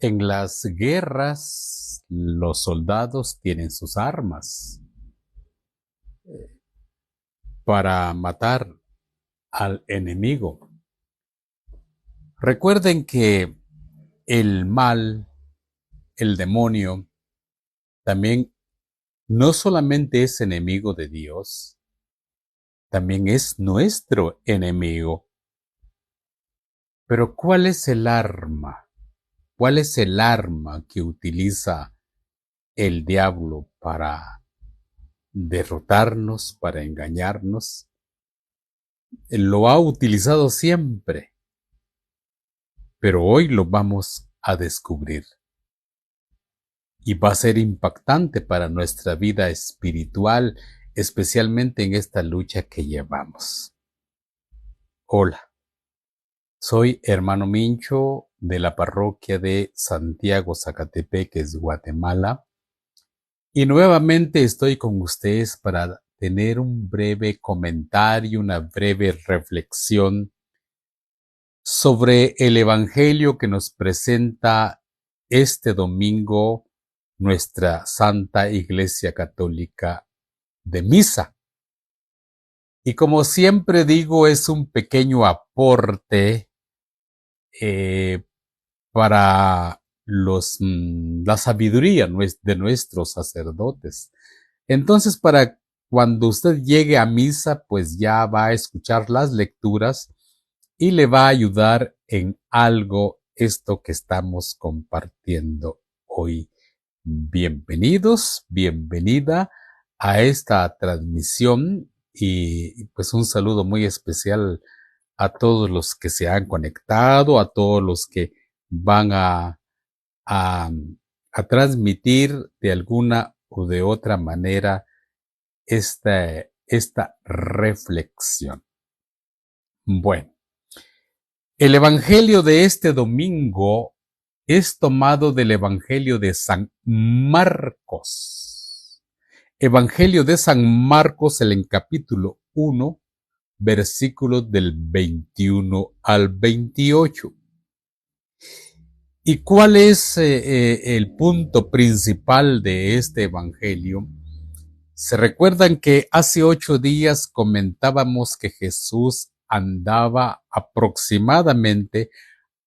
En las guerras, los soldados tienen sus armas para matar al enemigo. Recuerden que el mal, el demonio, también no solamente es enemigo de Dios, también es nuestro enemigo. Pero ¿cuál es el arma? ¿Cuál es el arma que utiliza el diablo para derrotarnos, para engañarnos? Él lo ha utilizado siempre, pero hoy lo vamos a descubrir. Y va a ser impactante para nuestra vida espiritual, especialmente en esta lucha que llevamos. Hola, soy hermano Mincho de la parroquia de Santiago Zacatepeques, Guatemala, y nuevamente estoy con ustedes para tener un breve comentario, una breve reflexión sobre el Evangelio que nos presenta este domingo nuestra Santa Iglesia Católica de Misa. Y como siempre digo, es un pequeño aporte para la sabiduría de nuestros sacerdotes. Entonces, para cuando usted llegue a misa, pues ya va a escuchar las lecturas y le va a ayudar en algo esto que estamos compartiendo hoy. Bienvenidos, bienvenida a esta transmisión y pues un saludo muy especial a todos los que se han conectado, a todos los que van a, a transmitir de alguna o de otra manera esta reflexión. Bueno, el Evangelio de este domingo es tomado del Evangelio de San Marcos. Evangelio de San Marcos, el capítulo 1, versículos del 21 al 28. ¿Y cuál es el punto principal de este Evangelio? Se recuerdan que hace 8 días comentábamos que Jesús andaba aproximadamente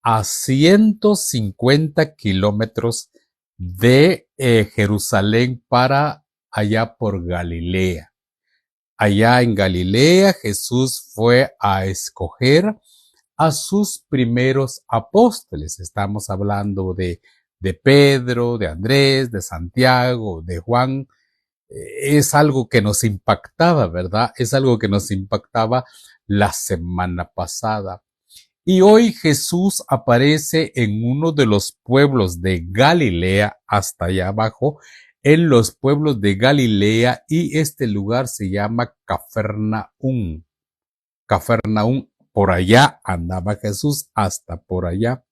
a 150 kilómetros de Jerusalén para allá por Galilea. Allá en Galilea Jesús fue a escoger a sus primeros apóstoles. Estamos hablando de Pedro, de Andrés, de Santiago, de Juan. Es algo que nos impactaba, ¿verdad? Es algo que nos impactaba la semana pasada. Y hoy Jesús aparece en uno de los pueblos de Galilea, hasta allá abajo, en los pueblos de Galilea, y este lugar se llama Cafarnaúm. Cafarnaúm, por allá andaba Jesús, hasta por allá.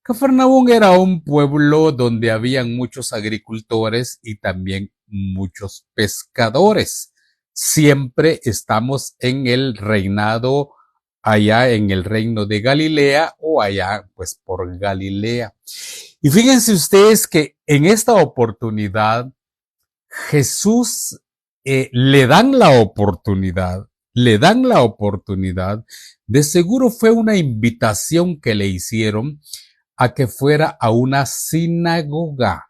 Cafarnaúm era un pueblo donde habían muchos agricultores y también muchos pescadores. Siempre estamos en el reinado, allá en el reino de Galilea o allá pues por Galilea. Y fíjense ustedes que en esta oportunidad Jesús le dan la oportunidad, de seguro fue una invitación que le hicieron a que fuera a una sinagoga.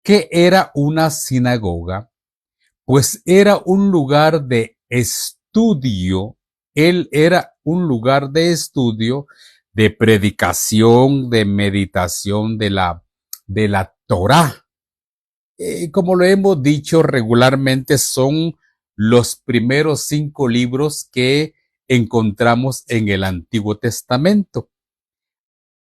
¿Qué era una sinagoga? Pues era un lugar de estudio. Él era un lugar de estudio, de predicación, de meditación de la Torá. Como lo hemos dicho regularmente, son los primeros 5 libros que encontramos en el Antiguo Testamento.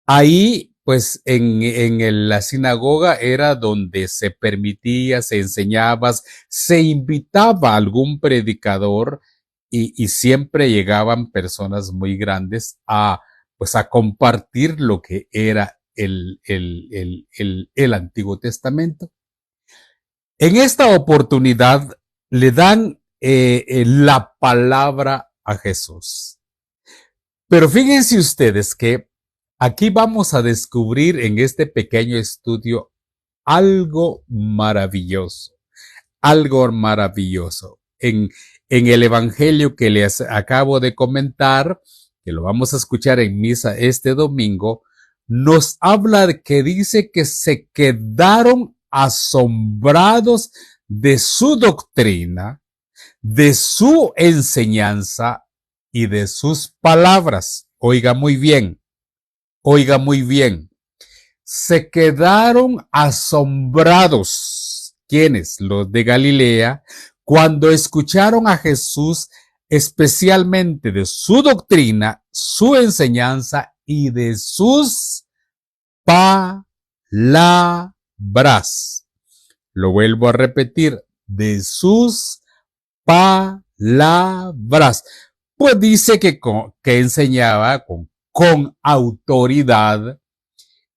Ahí, pues, la sinagoga era donde se permitía, se enseñaba, se invitaba a algún predicador y siempre llegaban personas muy grandes pues, a compartir lo que era el Antiguo Testamento. En esta oportunidad le dan la palabra a Jesús. Pero fíjense ustedes que Aquí vamos a descubrir en este pequeño estudio algo maravilloso, algo maravilloso. En el evangelio que les acabo de comentar, que lo vamos a escuchar en misa este domingo, nos habla de que dice que se quedaron asombrados de su doctrina, de su enseñanza y de sus palabras. Oiga muy bien, oiga muy bien. Se quedaron asombrados. ¿Quiénes? Los de Galilea, cuando escucharon a Jesús, especialmente de su doctrina, su enseñanza y de sus palabras. Lo vuelvo a repetir, de sus palabras. Pues dice que enseñaba con autoridad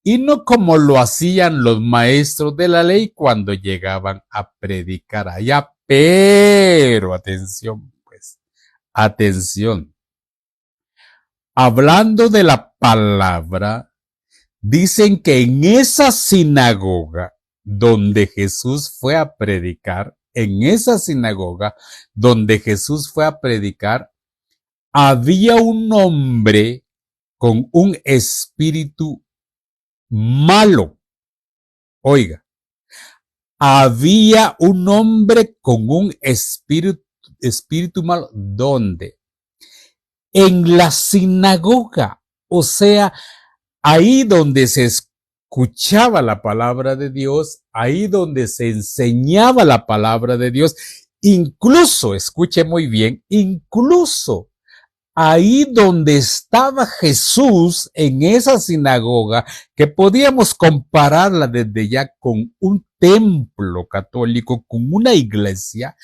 y no como lo hacían los maestros de la ley cuando llegaban a predicar allá. Pero atención, pues, atención. Hablando de la palabra, dicen que en esa sinagoga donde Jesús fue a predicar, había un hombre con un espíritu malo. Oiga, había un hombre con un espíritu malo. ¿Dónde? En la sinagoga. O sea, ahí donde se escuchaba la palabra de Dios, ahí donde se enseñaba la palabra de Dios. Incluso, escuche muy bien, incluso ahí donde estaba Jesús en esa sinagoga, que podíamos compararla desde ya con un templo católico, con una iglesia,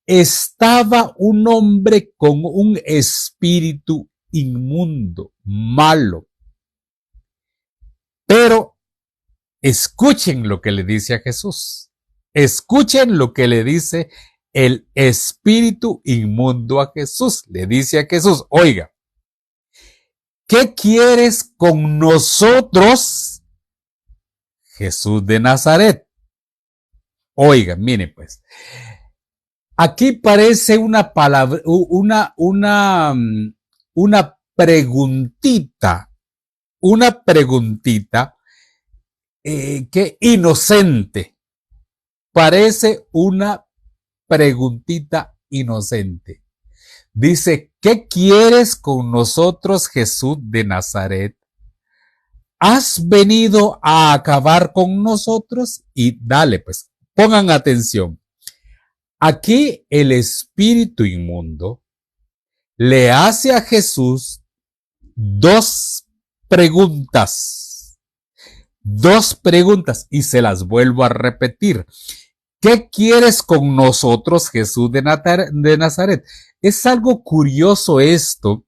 estaba un hombre con un espíritu inmundo, malo. Pero escuchen lo que le dice a Jesús. Escuchen lo que le dice el espíritu inmundo a Jesús. Le dice a Jesús, oiga, ¿qué quieres con nosotros, Jesús de Nazaret? Oiga, mire pues, aquí parece una palabra, una preguntita que inocente. Parece una preguntita inocente. Dice, ¿qué quieres con nosotros, Jesús de Nazaret? ¿Has venido a acabar con nosotros? Y dale, pues, pongan atención. Aquí el espíritu inmundo le hace a Jesús dos preguntas y se las vuelvo a repetir. ¿Qué quieres con nosotros, Jesús de Nazaret? Es algo curioso esto,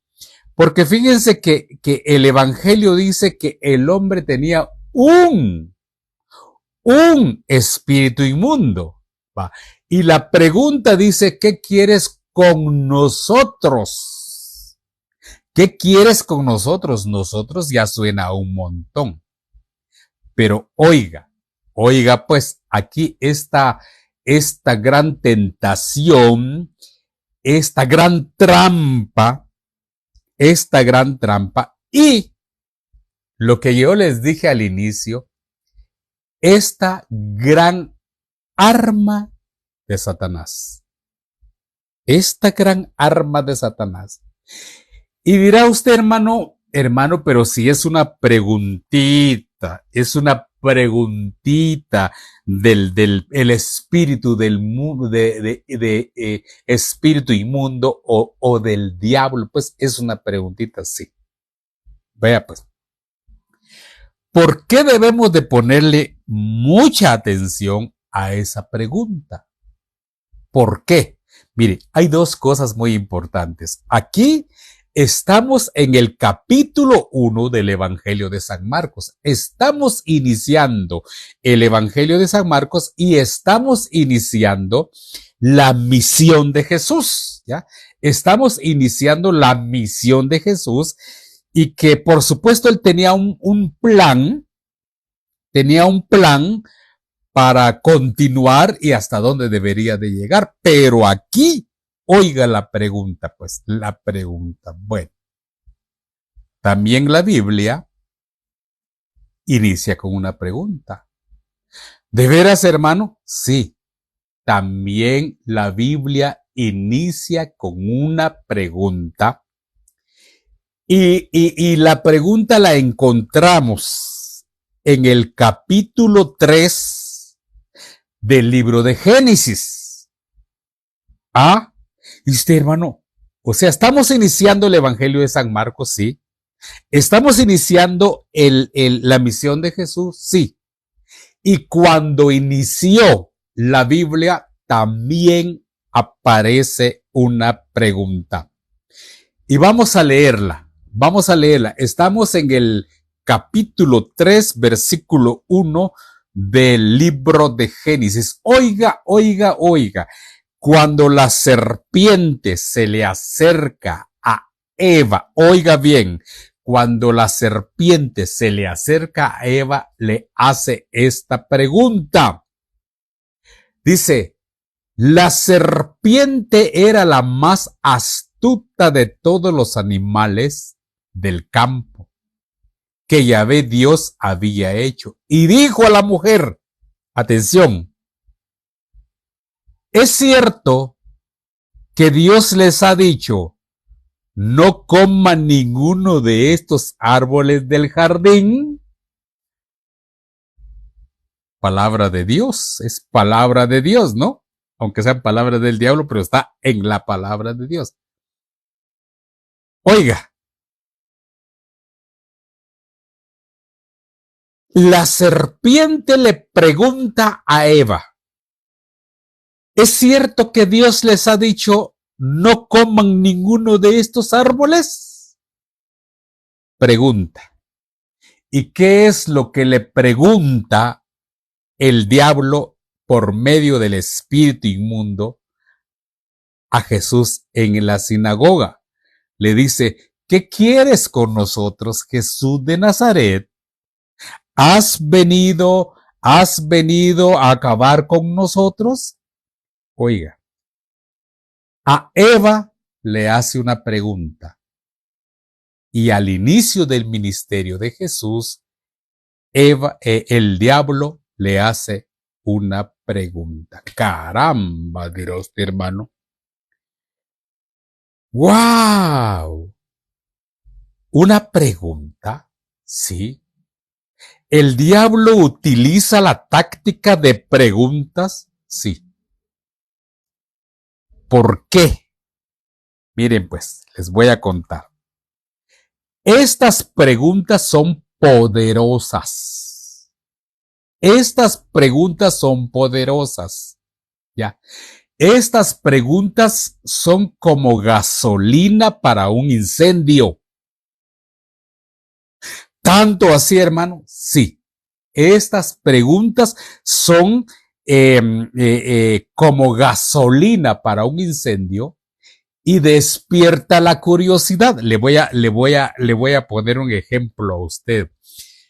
porque fíjense que el evangelio dice que el hombre tenía un espíritu inmundo. ¿Va? Y la pregunta dice, ¿qué quieres con nosotros? ¿Qué quieres con nosotros? Nosotros ya suena un montón. Pero oiga pues aquí esta gran tentación, esta gran trampa y lo que yo les dije al inicio, esta gran arma de Satanás. Esta gran arma de Satanás. Y dirá usted, hermano, pero si es una preguntita, del el espíritu del mundo, de espíritu inmundo o del diablo, pues es una preguntita, sí. Vea pues. ¿Por qué debemos de ponerle mucha atención a esa pregunta? ¿Por qué? Mire, hay dos cosas muy importantes. Aquí estamos en el capítulo 1 del Evangelio de San Marcos. Estamos iniciando el Evangelio de San Marcos y estamos iniciando la misión de Jesús, ¿ya? Estamos iniciando la misión de Jesús y que por supuesto él tenía un plan para continuar y hasta dónde debería de llegar. Pero aquí, oiga la pregunta, pues, la pregunta. Bueno, también la Biblia inicia con una pregunta. ¿De veras, hermano? Sí, también la Biblia inicia con una pregunta. Y la pregunta la encontramos en el capítulo 3 del libro de Génesis. Ah, y usted, hermano, o sea, estamos iniciando el Evangelio de San Marcos, sí. Estamos iniciando la misión de Jesús, sí. Y cuando inició la Biblia, también aparece una pregunta. Y vamos a leerla. Estamos en el capítulo 3, versículo 1 del libro de Génesis. Oiga. Cuando la serpiente se le acerca a Eva, oiga bien, cuando la serpiente se le acerca a Eva, le hace esta pregunta. Dice, la serpiente era la más astuta de todos los animales del campo que Yahvé Dios había hecho. Y dijo a la mujer, atención, ¿es cierto que Dios les ha dicho, no coman ninguno de estos árboles del jardín? Palabra de Dios, es palabra de Dios, ¿no? Aunque sean palabras del diablo, pero está en la palabra de Dios. Oiga, la serpiente le pregunta a Eva, ¿es cierto que Dios les ha dicho, no coman ninguno de estos árboles? Pregunta. ¿Y qué es lo que le pregunta el diablo por medio del espíritu inmundo a Jesús en la sinagoga? Le dice, ¿qué quieres con nosotros, Jesús de Nazaret? ¿Has venido a acabar con nosotros? Oiga, a Eva le hace una pregunta. Y al inicio del ministerio de Jesús, el diablo le hace una pregunta. Caramba, dirá usted, hermano. ¡Wow! Una pregunta, sí. ¿El diablo utiliza la táctica de preguntas? Sí. ¿Por qué? Miren, pues, les voy a contar. Estas preguntas son poderosas. ¿Ya? Estas preguntas son como gasolina para un incendio. ¿Tanto así, hermano? Sí. Estas preguntas son como gasolina para un incendio y despierta la curiosidad. Le voy a poner un ejemplo a usted.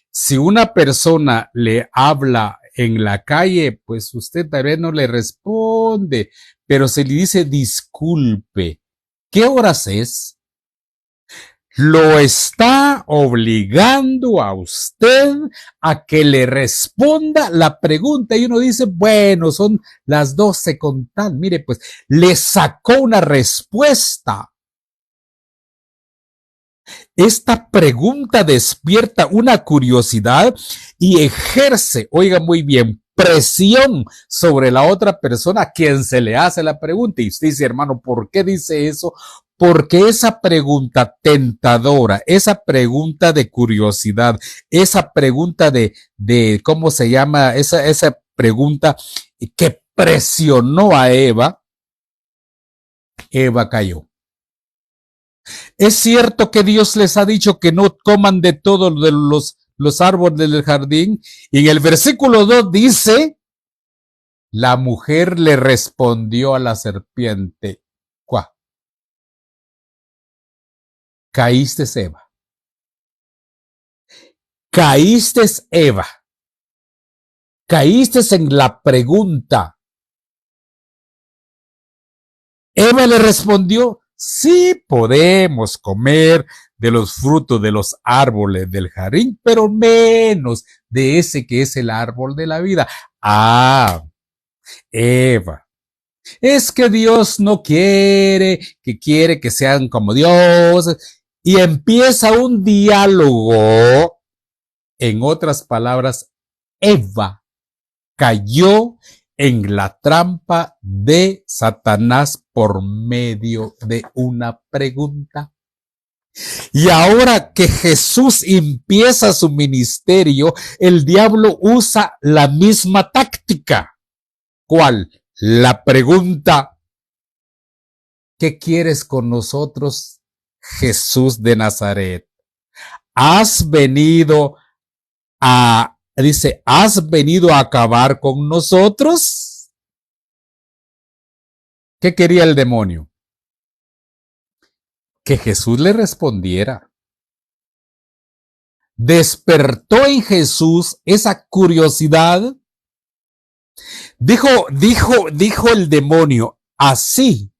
Si una persona le habla en la calle, pues usted tal vez no le responde, pero se le dice disculpe, ¿qué horas es? Lo está obligando a usted a que le responda la pregunta y uno dice, bueno, son las 12 con tal. Mire, pues le sacó una respuesta. Esta pregunta despierta una curiosidad y ejerce, oiga muy bien, presión sobre la otra persona a quien se le hace la pregunta. Y usted dice, hermano, ¿por qué dice eso? Porque esa pregunta tentadora, esa pregunta de curiosidad, esa pregunta de ¿cómo se llama? Esa pregunta que presionó a Eva, Eva cayó. Es cierto que Dios les ha dicho que no coman de todos los árboles del jardín. Y en el versículo 2 dice, la mujer le respondió a la serpiente, ¿cuá? Caíste, Eva. Caíste, Eva. Caíste en la pregunta. Eva le respondió, sí podemos comer de los frutos de los árboles del jardín, pero menos de ese que es el árbol de la vida. Ah, Eva, es que Dios no quiere que sean como Dios. Y empieza un diálogo. En otras palabras, Eva cayó en la trampa de Satanás por medio de una pregunta. Y ahora que Jesús empieza su ministerio, el diablo usa la misma táctica. ¿Cuál? La pregunta. ¿Qué quieres con nosotros, Jesús de Nazaret? ¿Has venido a acabar con nosotros? ¿Qué quería el demonio? Que Jesús le respondiera. Despertó en Jesús esa curiosidad. Dijo el demonio, así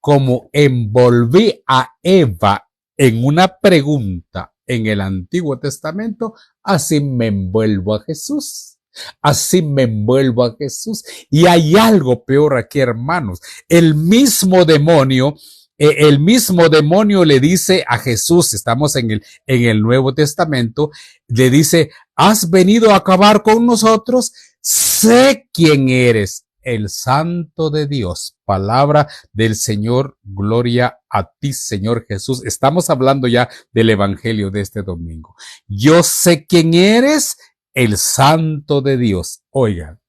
como envolví a Eva en una pregunta en el Antiguo Testamento, así me envuelvo a Jesús. Así me envuelvo a Jesús. Y hay algo peor aquí, hermanos. El mismo demonio le dice a Jesús, estamos en el Nuevo Testamento, le dice, ¿has venido a acabar con nosotros? Sé quién eres, el Santo de Dios. Palabra del Señor, gloria a ti, Señor Jesús. Estamos hablando ya del Evangelio de este domingo. Yo sé quién eres, el Santo de Dios. Oigan,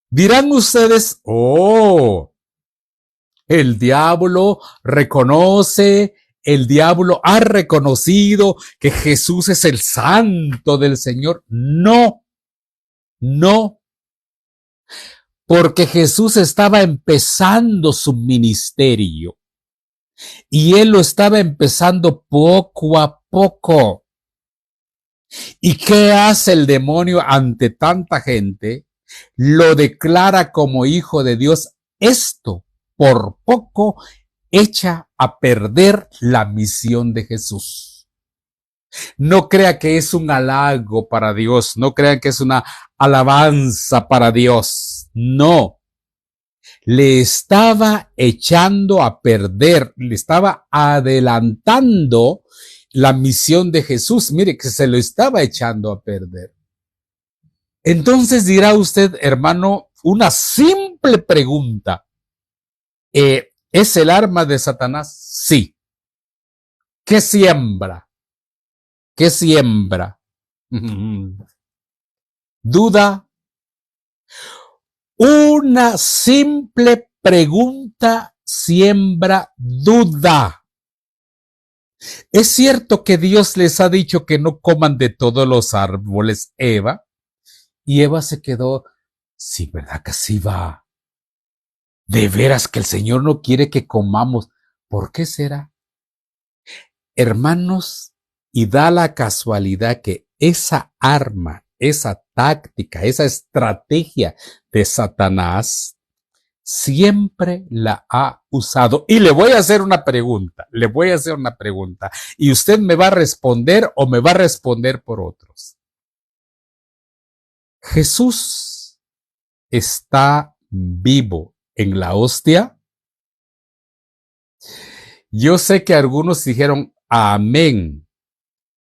dirán ustedes, el diablo ha reconocido que Jesús es el Santo del Señor. No, porque Jesús estaba empezando su ministerio y él lo estaba empezando poco a poco. ¿Y qué hace el demonio ante tanta gente? Lo declara como hijo de Dios. Esto por poco echa a perder la misión de Jesús. No crea que es un halago para Dios, no crean que es una alabanza para Dios. No, le estaba echando a perder, le estaba adelantando la misión de Jesús. Mire que se lo estaba echando a perder. Entonces dirá usted, hermano, una simple pregunta. ¿Es el arma de Satanás? Sí. ¿Qué siembra? ¿Qué siembra? ¿Duda? Una simple pregunta siembra duda. ¿Es cierto que Dios les ha dicho que no coman de todos los árboles, Eva? Y Eva se quedó, sí, ¿verdad que sí va? De veras que el Señor no quiere que comamos. ¿Por qué será? Hermanos, y da la casualidad que esa arma, esa táctica, esa estrategia de Satanás, siempre la ha usado. Y le voy a hacer una pregunta, y usted me va a responder o me va a responder por otros. ¿Jesús está vivo en la hostia? Yo sé que algunos dijeron amén.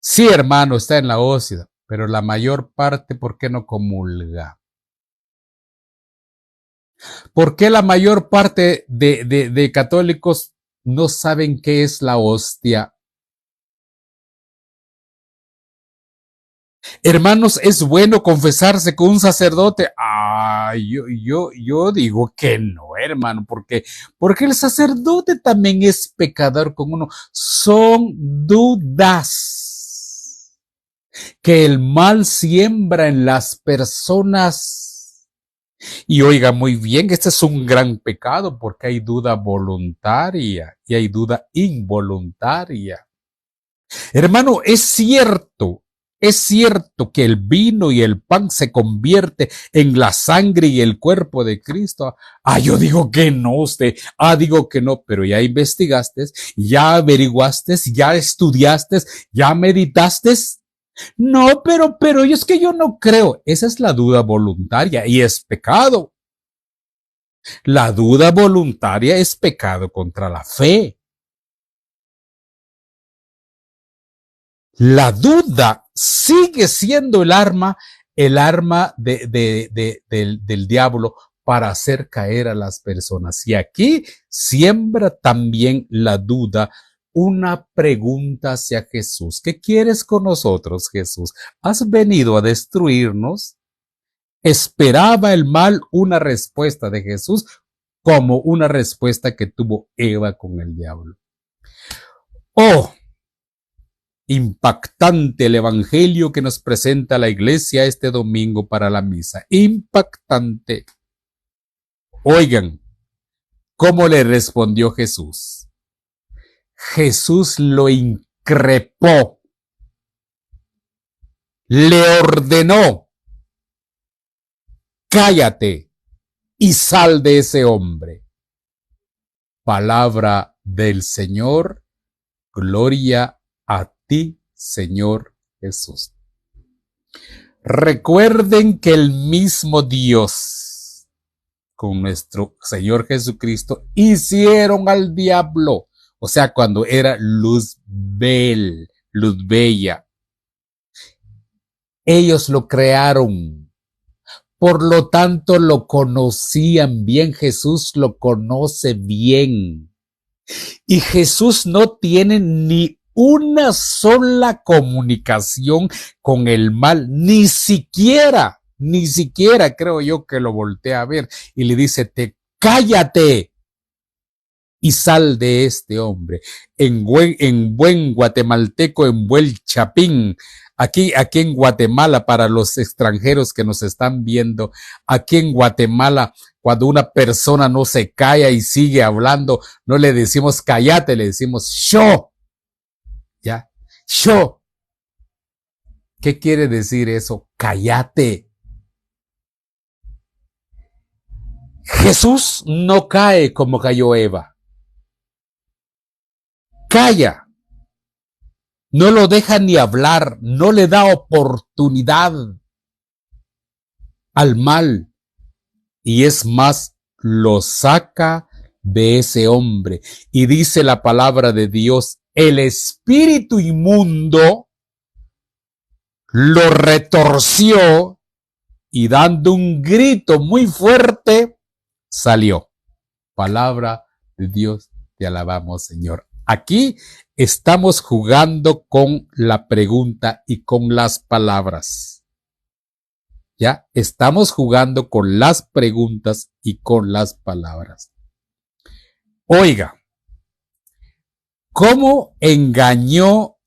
Sí, hermano, está en la hostia, pero la mayor parte, ¿por qué no comulga? ¿Por qué la mayor parte de católicos no saben qué es la hostia? Hermanos, ¿es bueno confesarse con un sacerdote? Yo digo que no, hermano, porque el sacerdote también es pecador con uno. Son dudas que el mal siembra en las personas. Y oiga muy bien, este es un gran pecado porque hay duda voluntaria y hay duda involuntaria. Hermano, es cierto que el vino y el pan se convierte en la sangre y el cuerpo de Cristo. Yo digo que no, usted. Digo que no, pero ya investigaste, ya averiguaste, ya estudiaste, ya meditaste. No, pero es que yo no creo. Esa es la duda voluntaria y es pecado. La duda voluntaria es pecado contra la fe. La duda sigue siendo el arma del diablo para hacer caer a las personas. Y aquí siembra también la duda una pregunta hacia Jesús. ¿Qué quieres con nosotros, Jesús? ¿Has venido a destruirnos? Esperaba el mal una respuesta de Jesús como una respuesta que tuvo Eva con el diablo. ¡Oh! Impactante el evangelio que nos presenta la iglesia este domingo para la misa. Impactante. Oigan, ¿cómo le respondió Jesús? Jesús lo increpó, le ordenó, cállate y sal de ese hombre. Palabra del Señor, gloria a ti, Señor Jesús. Recuerden que el mismo Dios con nuestro Señor Jesucristo hicieron al diablo, o sea, cuando era Luzbel, Luzbella. Ellos lo crearon, por lo tanto lo conocían bien, Jesús lo conoce bien. Y Jesús no tiene ni una sola comunicación con el mal, ni siquiera creo yo que lo voltea a ver y le dice, cállate y sal de este hombre. En buen guatemalteco, en buen chapín, aquí en Guatemala, para los extranjeros que nos están viendo, aquí en Guatemala, cuando una persona no se calla y sigue hablando, no le decimos cállate, le decimos sho. ¿Ya? Sho. ¿Qué quiere decir eso? Cállate. Jesús no cae como cayó Eva. Calla. No lo deja ni hablar, no le da oportunidad al mal. Y es más, lo saca de ese hombre. Y dice la palabra de Dios, el espíritu inmundo lo retorció y dando un grito muy fuerte, salió. Palabra de Dios, te alabamos, Señor. Aquí estamos jugando con la pregunta y con las palabras. Ya estamos jugando con las preguntas y con las palabras. Oiga, ¿cómo engañó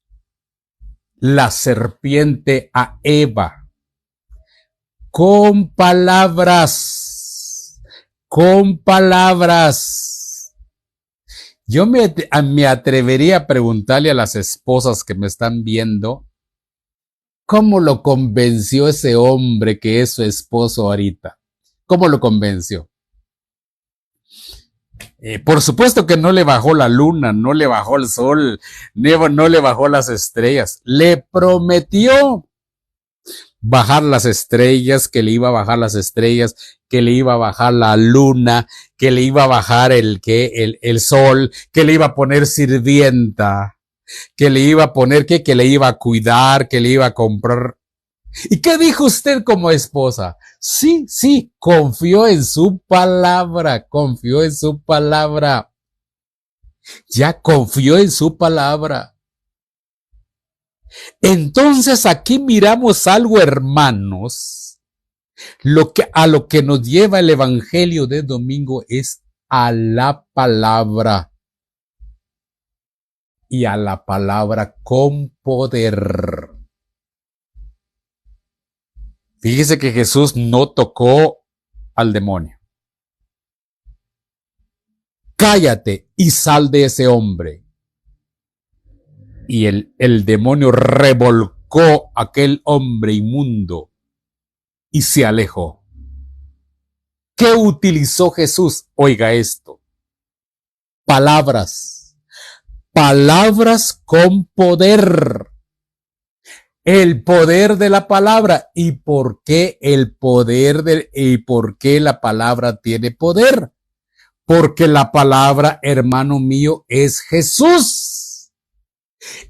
la serpiente a Eva? Con palabras. Con palabras. Yo me atrevería a preguntarle a las esposas que me están viendo, ¿cómo lo convenció ese hombre que es su esposo ahorita? ¿Cómo lo convenció? Por supuesto que no le bajó la luna, no le bajó el sol, no le bajó las estrellas. Le prometió bajar las estrellas, que le iba a bajar las estrellas, que le iba a bajar la luna, que le iba a bajar el sol, que le iba a poner sirvienta, que le iba a poner que le iba a cuidar, que le iba a comprar. ¿Y qué dijo usted como esposa? Sí, confió en su palabra, Ya confió en su palabra. Entonces aquí miramos algo, hermanos. A lo que nos lleva el evangelio de domingo es a la palabra. Y a la palabra con poder. Fíjese que Jesús no tocó al demonio. Cállate y sal de ese hombre. y el demonio revolcó a aquel hombre inmundo y se alejó. ¿Qué utilizó Jesús? Oiga esto. Palabras. Palabras con poder. El poder de la palabra. ¿Y por qué y por qué la palabra tiene poder? Porque la palabra, hermano mío, es Jesús.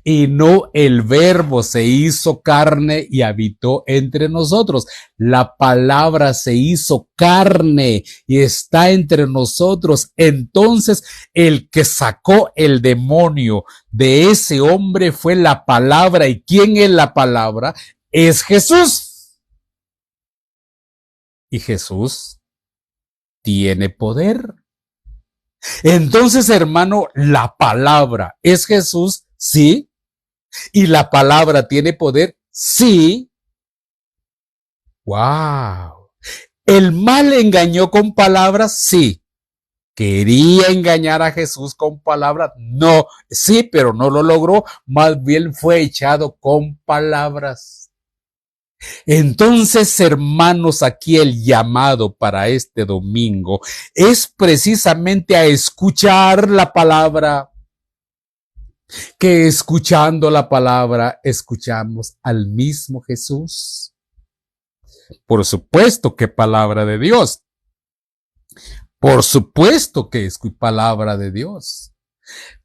Y no el verbo se hizo carne y habitó entre nosotros. La palabra se hizo carne y está entre nosotros. Entonces, el que sacó el demonio de ese hombre fue la palabra. ¿Y quién es la palabra? Es Jesús. Y Jesús tiene poder. Entonces, hermano, la palabra es Jesús. Sí. ¿Y la palabra tiene poder? Sí. ¡Wow! ¿El mal engañó con palabras? Sí. ¿Quería engañar a Jesús con palabras? No. Sí, pero no lo logró. Más bien fue echado con palabras. Entonces, hermanos, aquí el llamado para este domingo es precisamente a escuchar la palabra. Que escuchando la palabra escuchamos al mismo Jesús. Por supuesto que palabra de Dios. Por supuesto que es palabra de Dios.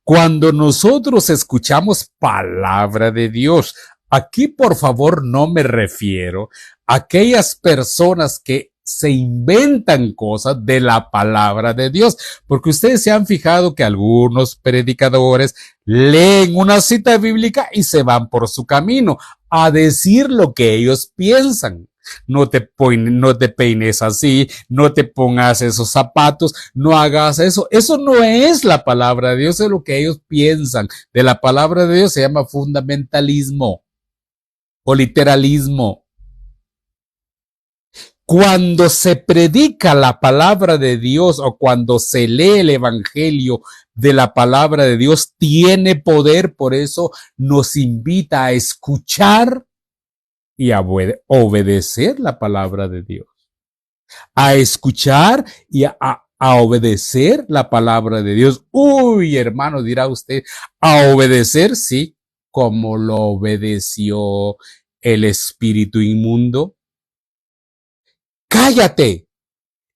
Cuando nosotros escuchamos palabra de Dios, aquí por favor no me refiero a aquellas personas que se inventan cosas de la palabra de Dios, porque ustedes se han fijado que algunos predicadores leen una cita bíblica y se van por su camino a decir lo que ellos piensan. No te peines así, no te pongas esos zapatos, no hagas eso. Eso no es la palabra de Dios, es lo que ellos piensan. De la palabra de Dios se llama fundamentalismo o literalismo. Cuando se predica la palabra de Dios o cuando se lee el evangelio de la palabra de Dios, tiene poder, por eso nos invita a escuchar y a obedecer la palabra de Dios. A escuchar y a obedecer la palabra de Dios. Uy, hermano, dirá usted, a obedecer, sí, como lo obedeció el espíritu inmundo. Cállate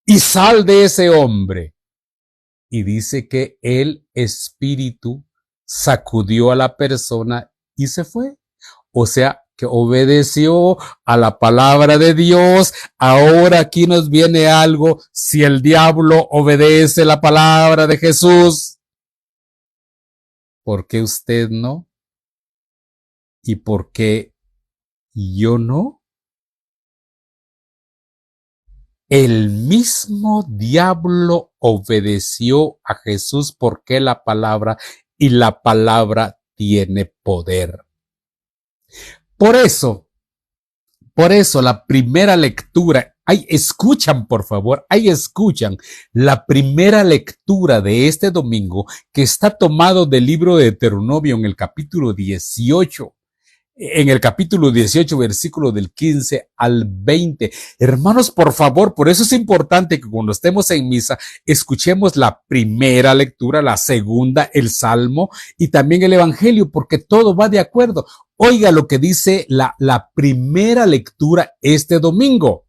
y sal de ese hombre. Y dice que el espíritu sacudió a la persona y se fue. O sea, que obedeció a la palabra de Dios. Ahora aquí nos viene algo. Si el diablo obedece la palabra de Jesús, ¿por qué usted no? ¿Y por qué yo no? El mismo diablo obedeció a Jesús porque la palabra y la palabra tiene poder. Por eso la primera lectura, escuchan por favor, escuchan la primera lectura de este domingo que está tomado del libro de Deuteronomio en el capítulo 18. En el capítulo 18, versículo del 15 al 20. Hermanos, por favor, por eso es importante que cuando estemos en misa, escuchemos la primera lectura, la segunda, el Salmo y también el Evangelio, porque todo va de acuerdo. Oiga lo que dice la primera lectura este domingo.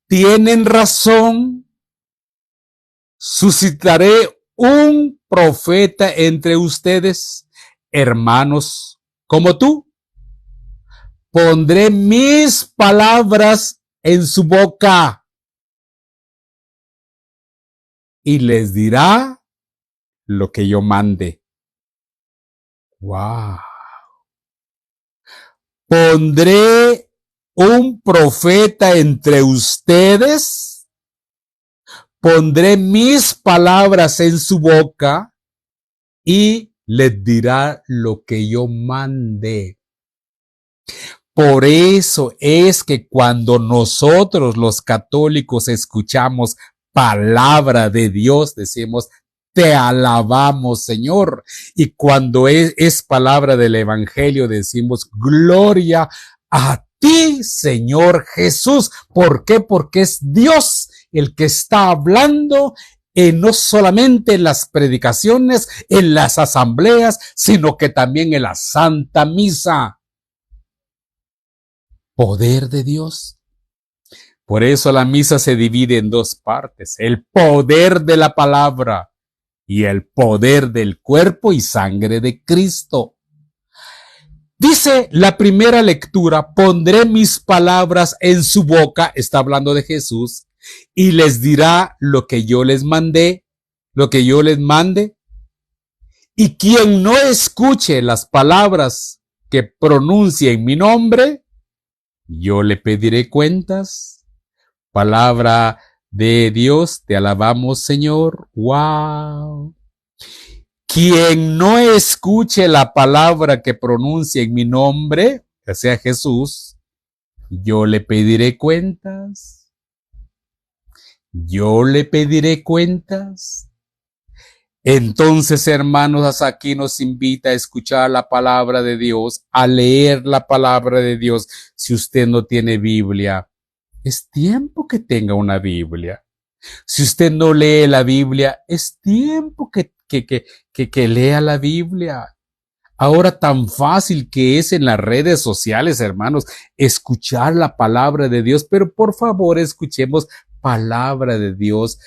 Tienen razón, suscitaré un profeta entre ustedes, hermanos, como tú. Pondré mis palabras en su boca y les dirá lo que yo mande. ¡Wow! Pondré un profeta entre ustedes, pondré mis palabras en su boca y les dirá lo que yo mande. Por eso es que cuando nosotros los católicos escuchamos palabra de Dios, decimos, te alabamos, Señor. Y cuando es palabra del Evangelio, decimos, gloria a ti, Señor Jesús. ¿Por qué? Porque es Dios el que está hablando, no solamente en las predicaciones, en las asambleas, sino que también en la Santa Misa. Poder de Dios. Por eso la misa se divide en dos partes: el poder de la palabra y el poder del cuerpo y sangre de Cristo. Dice la primera lectura, pondré mis palabras en su boca, está hablando de Jesús, y les dirá lo que yo les mandé, lo que yo les mande. Y quien no escuche las palabras que pronuncie en mi nombre, yo le pediré cuentas. Palabra de Dios, te alabamos, Señor. ¡Wow! Quien no escuche la palabra que pronuncie en mi nombre, que sea Jesús, yo le pediré cuentas. Yo le pediré cuentas. Entonces, hermanos, aquí nos invita a escuchar la palabra de Dios, a leer la palabra de Dios. Si usted no tiene Biblia, es tiempo que tenga una Biblia. Si usted no lee la Biblia, es tiempo que lea la Biblia. Ahora tan fácil que es en las redes sociales, hermanos, escuchar la palabra de Dios, pero por favor escuchemos palabra de Dios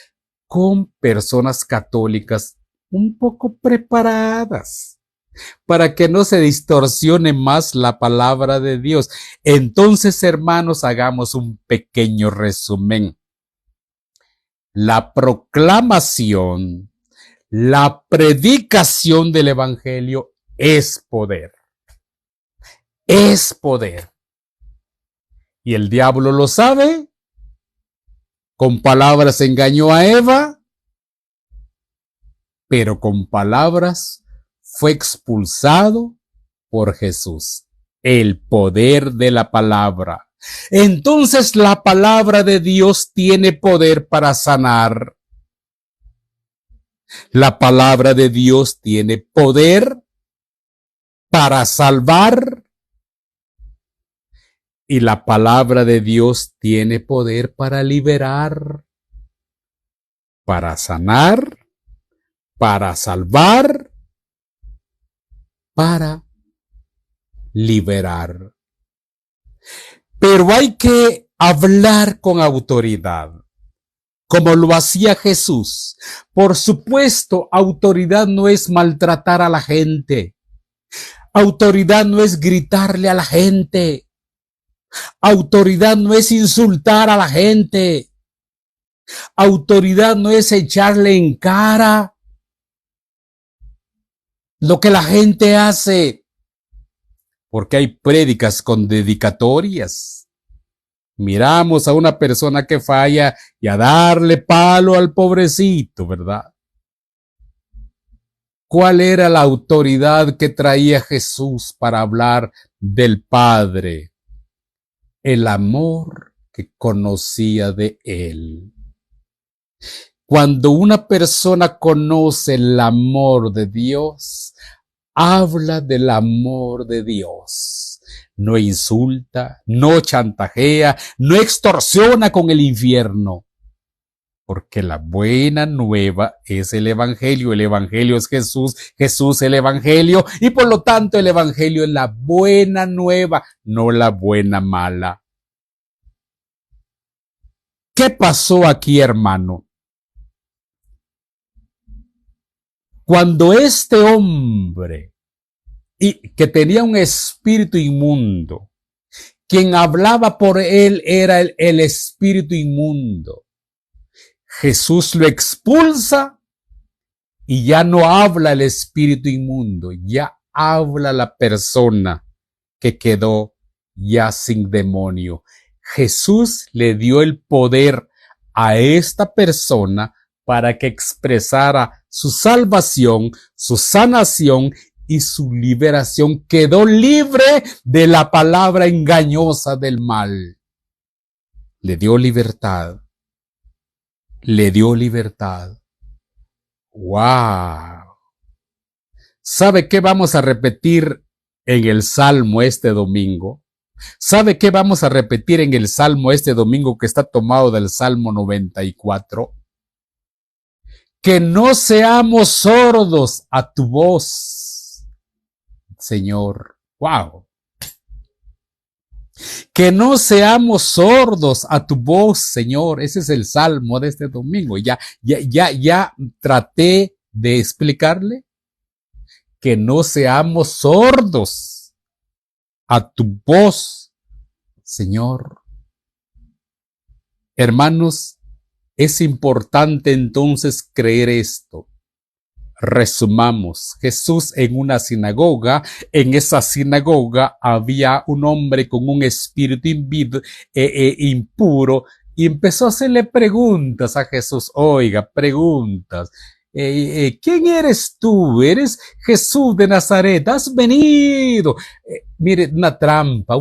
con personas católicas un poco preparadas, para que no se distorsione más la palabra de Dios. Entonces, hermanos, hagamos un pequeño resumen. La proclamación, la predicación del Evangelio es poder. Es poder. Y el diablo lo sabe. Con palabras engañó a Eva, pero con palabras fue expulsado por Jesús. El poder de la palabra. Entonces la palabra de Dios tiene poder para sanar. La palabra de Dios tiene poder para salvar. Y la palabra de Dios tiene poder para liberar, para sanar, para salvar, para liberar. Pero hay que hablar con autoridad, como lo hacía Jesús. Por supuesto, autoridad no es maltratar a la gente. Autoridad no es gritarle a la gente. Autoridad no es insultar a la gente. Autoridad no es echarle en cara lo que la gente hace. Porque hay prédicas con dedicatorias. Miramos a una persona que falla y a darle palo al pobrecito, ¿verdad? ¿Cuál era la autoridad que traía Jesús para hablar del Padre? El amor que conocía de Él. Cuando una persona conoce el amor de Dios, habla del amor de Dios. No insulta, no chantajea, no extorsiona con el infierno. Porque la buena nueva es el Evangelio es Jesús, Jesús el Evangelio, y por lo tanto el Evangelio es la buena nueva, no la buena mala. ¿Qué pasó aquí, hermano? Cuando este hombre, y que tenía un espíritu inmundo, quien hablaba por él era el espíritu inmundo, Jesús lo expulsa y ya no habla el espíritu inmundo, ya habla la persona que quedó ya sin demonio. Jesús le dio el poder a esta persona para que expresara su salvación, su sanación y su liberación. Quedó libre de la palabra engañosa del mal. Le dio libertad. Le dio libertad. ¡Wow! ¿Sabe qué vamos a repetir en el Salmo este domingo? ¿Sabe qué vamos a repetir en el Salmo este domingo que está tomado del Salmo 94? Que no seamos sordos a tu voz, Señor. ¡Wow! Que no seamos sordos a tu voz, Señor. Ese es el Salmo de este domingo. Ya traté de explicarle que no seamos sordos a tu voz, Señor. Hermanos, es importante entonces creer esto. Resumamos, Jesús en una sinagoga, en esa sinagoga había un hombre con un espíritu impuro y empezó a hacerle preguntas a Jesús. Oiga, preguntas. ¿Quién eres tú? ¿Eres Jesús de Nazaret? ¿Has venido? Mire, una trampa,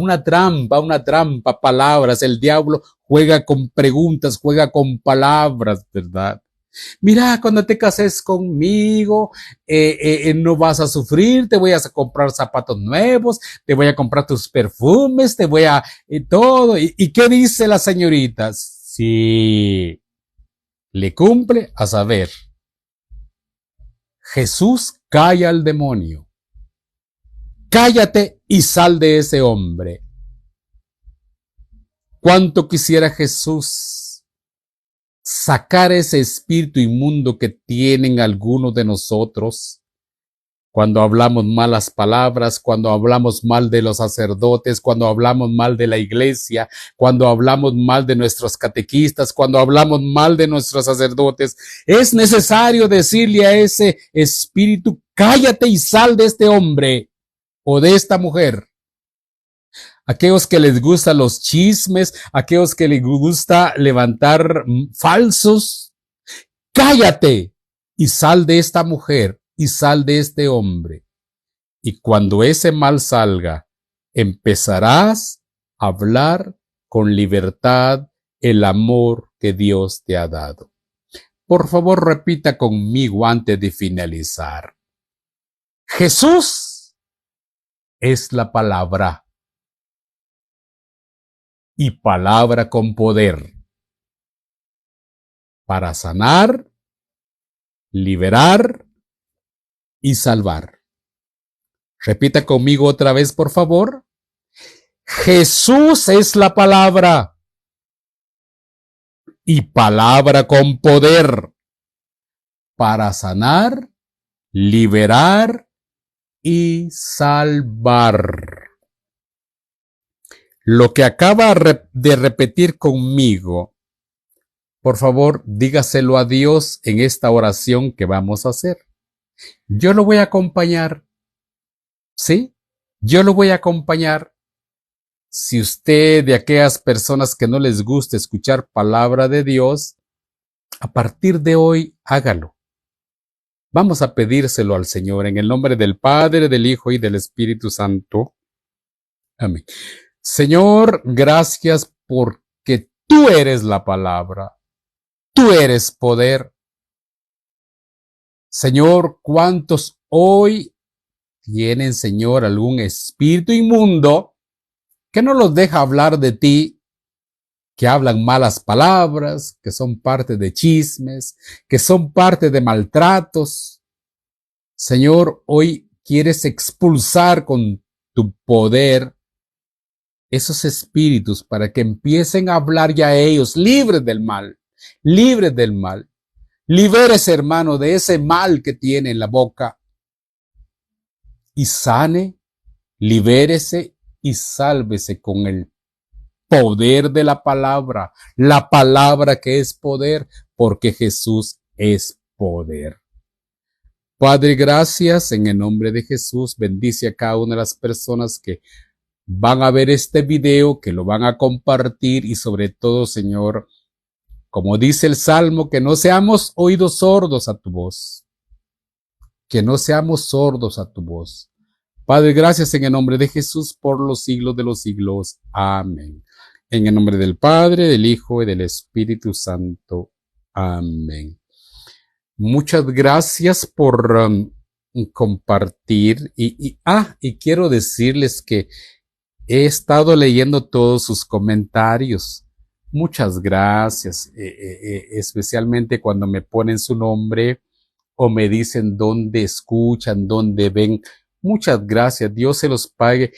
palabras. El diablo juega con preguntas, juega con palabras, ¿verdad? Mira, cuando te cases conmigo, no vas a sufrir, te voy a comprar zapatos nuevos, te voy a comprar tus perfumes, te voy a todo. ¿Y qué dice la señorita? Sí, le cumple a saber. Jesús calla al demonio. Cállate y sal de ese hombre. ¿Cuánto quisiera Jesús sacar ese espíritu inmundo que tienen algunos de nosotros cuando hablamos malas palabras, cuando hablamos mal de los sacerdotes, cuando hablamos mal de la iglesia, cuando hablamos mal de nuestros catequistas, cuando hablamos mal de nuestros sacerdotes? Es necesario decirle a ese espíritu: cállate y sal de este hombre o de esta mujer. Aquellos que les gustan los chismes, aquellos que les gusta levantar falsos, cállate y sal de esta mujer y sal de este hombre. Y cuando ese mal salga, empezarás a hablar con libertad el amor que Dios te ha dado. Por favor, repita conmigo antes de finalizar. Jesús es la palabra. Y palabra con poder para sanar, liberar y salvar. Repita conmigo otra vez, por favor. Jesús es la palabra y palabra con poder para sanar, liberar y salvar. Lo que acaba de repetir conmigo, por favor, dígaselo a Dios en esta oración que vamos a hacer. Yo lo voy a acompañar. ¿Sí? Yo lo voy a acompañar. Si usted de aquellas personas que no les gusta escuchar palabra de Dios, a partir de hoy hágalo. Vamos a pedírselo al Señor en el nombre del Padre, del Hijo y del Espíritu Santo. Amén. Señor, gracias porque tú eres la palabra. Tú eres poder. Señor, ¿cuántos hoy tienen, Señor, algún espíritu inmundo que no los deja hablar de ti, que hablan malas palabras, que son parte de chismes, que son parte de maltratos? Señor, hoy quieres expulsar con tu poder esos espíritus para que empiecen a hablar ya ellos libres del mal, libres del mal. Libérese, hermano, de ese mal que tiene en la boca y sane, libérese y sálvese con el poder de la palabra que es poder, porque Jesús es poder. Padre, gracias en el nombre de Jesús. Bendice a cada una de las personas que van a ver este video, que lo van a compartir y sobre todo, Señor, como dice el Salmo, que no seamos oídos sordos a tu voz. Que no seamos sordos a tu voz. Padre, gracias en el nombre de Jesús por los siglos de los siglos. Amén. En el nombre del Padre, del Hijo y del Espíritu Santo. Amén. Muchas gracias por compartir y quiero decirles que he estado leyendo todos sus comentarios. Muchas gracias, especialmente cuando me ponen su nombre o me dicen dónde escuchan, dónde ven. Muchas gracias, Dios se los pague.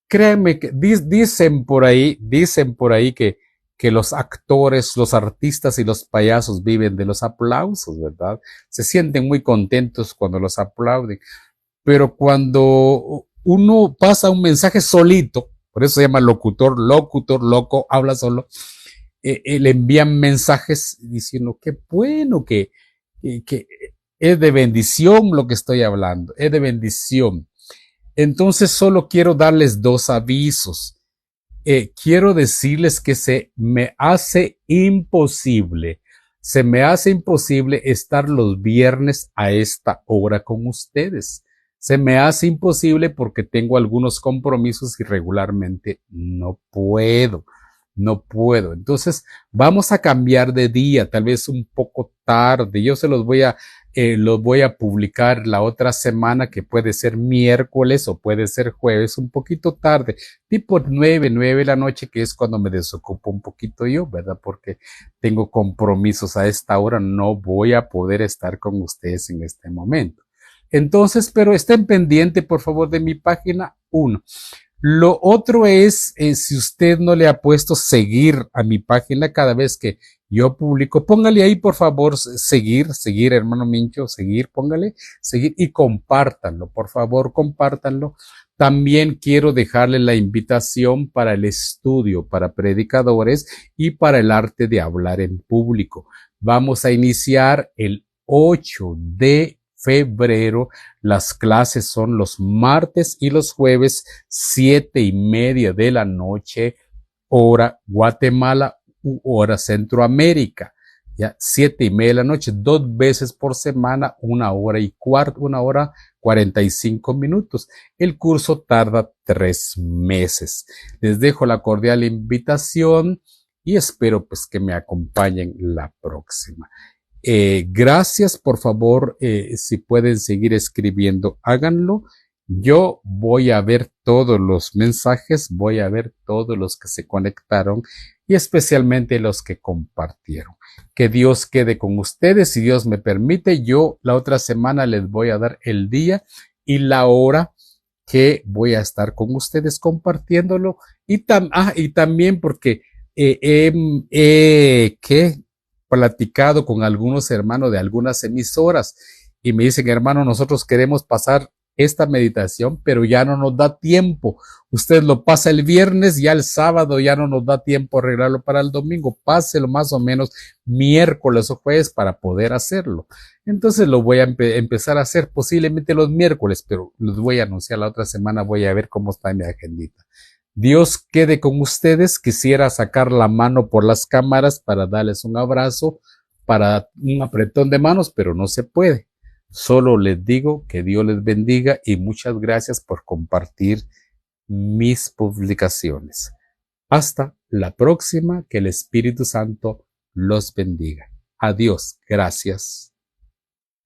Créanme que dicen por ahí que los actores, los artistas y los payasos viven de los aplausos, ¿verdad? Se sienten muy contentos cuando los aplauden. Pero cuando uno pasa un mensaje solito, por eso se llama locutor, loco, habla solo, le envían mensajes diciendo qué bueno, que es de bendición lo que estoy hablando, es de bendición. Entonces solo quiero darles dos avisos. Quiero decirles que se me hace imposible estar los viernes a esta hora con ustedes. Se me hace imposible porque tengo algunos compromisos y regularmente no puedo. Entonces vamos a cambiar de día, tal vez un poco tarde. Yo se los voy a publicar la otra semana, que puede ser miércoles o puede ser jueves, un poquito tarde, tipo 9 de la noche, que es cuando me desocupo un poquito yo, ¿verdad? Porque tengo compromisos a esta hora, no voy a poder estar con ustedes en este momento. Entonces, pero estén pendientes, por favor, de mi página 1. Lo otro es, si usted no le ha puesto seguir a mi página cada vez que yo publico, póngale ahí, por favor, seguir, hermano Mincho, póngale seguir y compártanlo, por favor, compártanlo. También quiero dejarle la invitación para el estudio, para predicadores y para el arte de hablar en público. Vamos a iniciar el 8 de febrero. Las clases son los martes y los jueves, 7:30 de la noche, hora Guatemala u hora Centroamérica. Ya, 7:30 de la noche, 2 veces por semana, 1 hora y cuarto, 1 hora 45 minutos. El curso tarda 3 meses. Les dejo la cordial invitación y espero pues que me acompañen la próxima. Gracias, por favor, si pueden seguir escribiendo, háganlo. Yo voy a ver todos los mensajes, voy a ver todos los que se conectaron y especialmente los que compartieron. Que Dios quede con ustedes, si Dios me permite. Yo la otra semana les voy a dar el día y la hora que voy a estar con ustedes compartiéndolo y también porque ¿qué? Platicado con algunos hermanos de algunas emisoras y me dicen, hermano, nosotros queremos pasar esta meditación, pero ya no nos da tiempo. Usted lo pasa el viernes, ya el sábado ya no nos da tiempo arreglarlo para el domingo. Páselo más o menos miércoles o jueves para poder hacerlo. Entonces lo voy a empezar a hacer posiblemente los miércoles, pero los voy a anunciar la otra semana. Voy a ver cómo está mi agendita. Dios quede con ustedes. Quisiera sacar la mano por las cámaras para darles un abrazo, para un apretón de manos, pero no se puede. Solo les digo que Dios les bendiga y muchas gracias por compartir mis publicaciones. Hasta la próxima, que el Espíritu Santo los bendiga. Adiós, gracias.